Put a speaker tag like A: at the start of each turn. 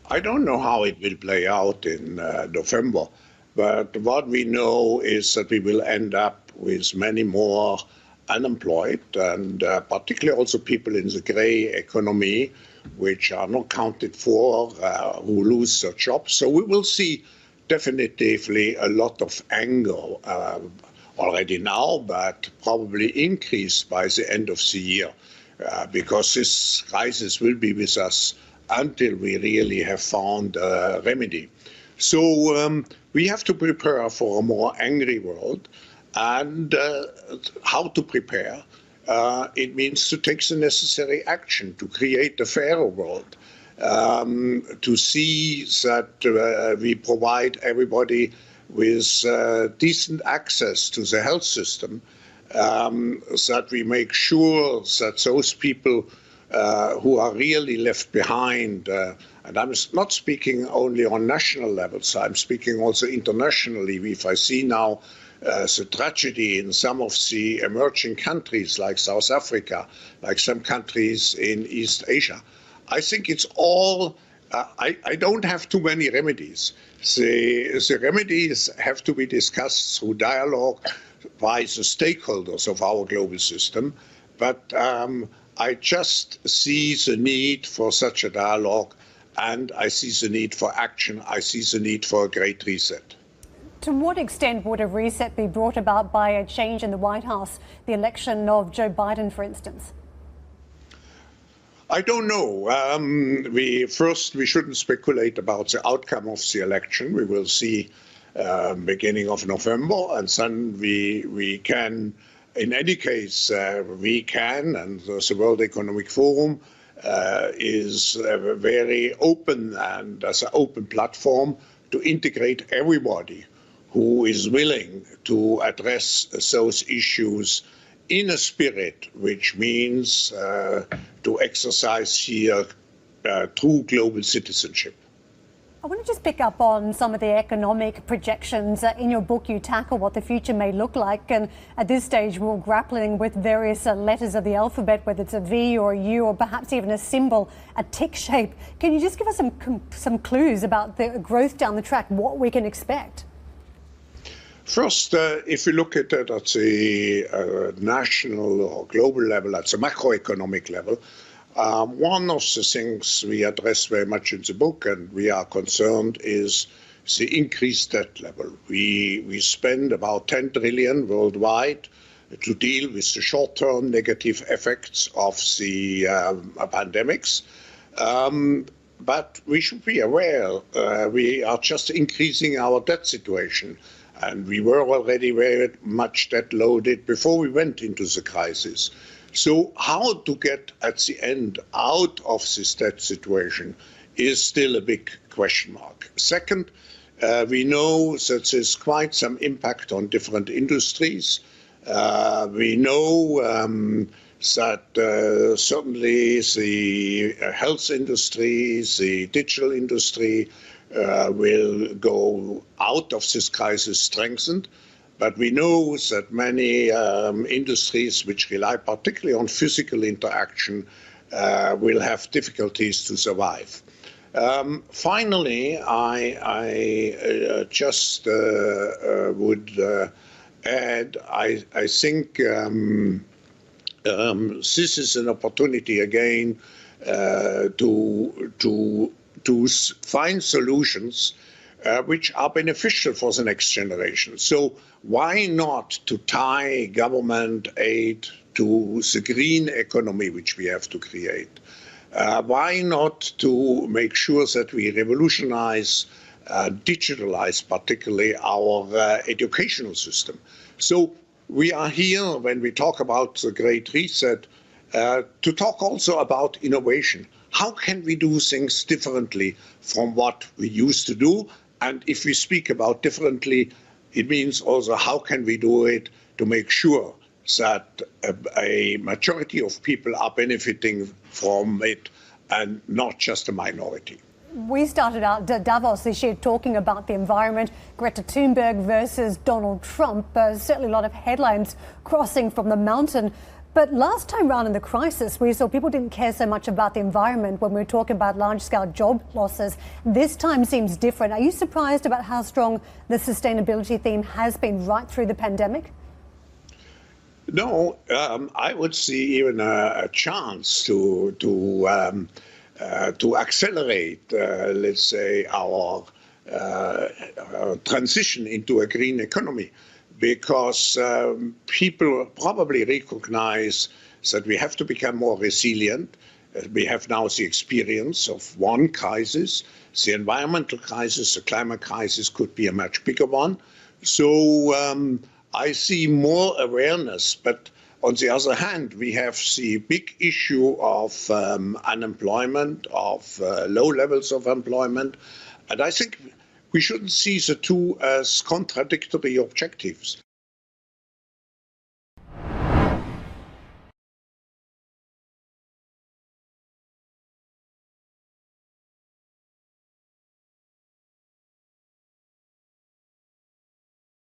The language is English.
A: I don't know how it will play out in November, but what we know is that we will end up with many more unemployed, and particularly also people in the grey economy, which are not counted for, who lose their jobs. So we will see definitively a lot of anger already now, but probably increased by the end of the year, because this crisis will be with us until we really have found a remedy. So we have to prepare for a more angry world. And how to prepare? It means to take the necessary action to create a fairer world, to see that we provide everybody with decent access to the health system, that we make sure that those people who are really left behind, and I'm not speaking only on national levels, I'm speaking also internationally. If I see now the tragedy in some of the emerging countries like South Africa, like some countries in East Asia, I think it's all, I don't have too many remedies. The remedies have to be discussed through dialogue by the stakeholders of our global system, but I just see the need for such a dialogue, and I see the need for action. I see the need for a great reset.
B: To what extent would a reset be brought about by a change in the White House, the election of Joe Biden, for instance?
A: I don't know. We shouldn't speculate about the outcome of the election. We will see beginning of November, and then we can, in any case, we can, and the World Economic Forum is very open and as an open platform to integrate everybody who is willing to address those issues in a spirit, which means to exercise here true global citizenship.
B: I want to just pick up on some of the economic projections. In your book, you tackle what the future may look like. And at this stage, we're grappling with various letters of the alphabet, whether it's a V or a U or perhaps even a symbol, a tick shape. Can you just give us some clues about the growth down the track, what we can expect?
A: First, if we look at it at the national or global level, at the macroeconomic level, one of the things we address very much in the book, and we are concerned, is the increased debt level. We spend about 10 trillion worldwide to deal with the short-term negative effects of the pandemics. But we should be aware we are just increasing our debt situation. And we were already very much debt loaded before we went into the crisis. So how to get at the end out of this debt situation is still a big question mark. Second, we know that there's quite some impact on different industries. We know that certainly the health industry, the digital industry, will go out of this crisis strengthened. But we know that many industries which rely particularly on physical interaction will have difficulties to survive. Finally, I just would add, I think this is an opportunity again to find solutions which are beneficial for the next generation. So why not to tie government aid to the green economy which we have to create? Why not to make sure that we revolutionize, digitalize particularly our educational system? So we are here, when we talk about the Great Reset, to talk also about innovation. How can we do things differently from what we used to do? And if we speak about differently, it means also how can we do it to make sure that a majority of people are benefiting from it and not just a minority.
B: We started out Davos this year talking about the environment, Greta Thunberg versus Donald Trump. Certainly a lot of headlines crossing from the mountain. But last time round in the crisis, we saw people didn't care so much about the environment when we were talking about large-scale job losses. This time seems different. Are you surprised about how strong the sustainability theme has been right through the pandemic?
A: No, I would see even a chance to accelerate, let's say, our transition into a green economy, because people probably recognize that we have to become more resilient. We have now the experience of one crisis. The environmental crisis, the climate crisis could be a much bigger one. So I see more awareness, but on the other hand, we have the big issue of unemployment, of low levels of employment. And I think we shouldn't see the two as contradictory objectives.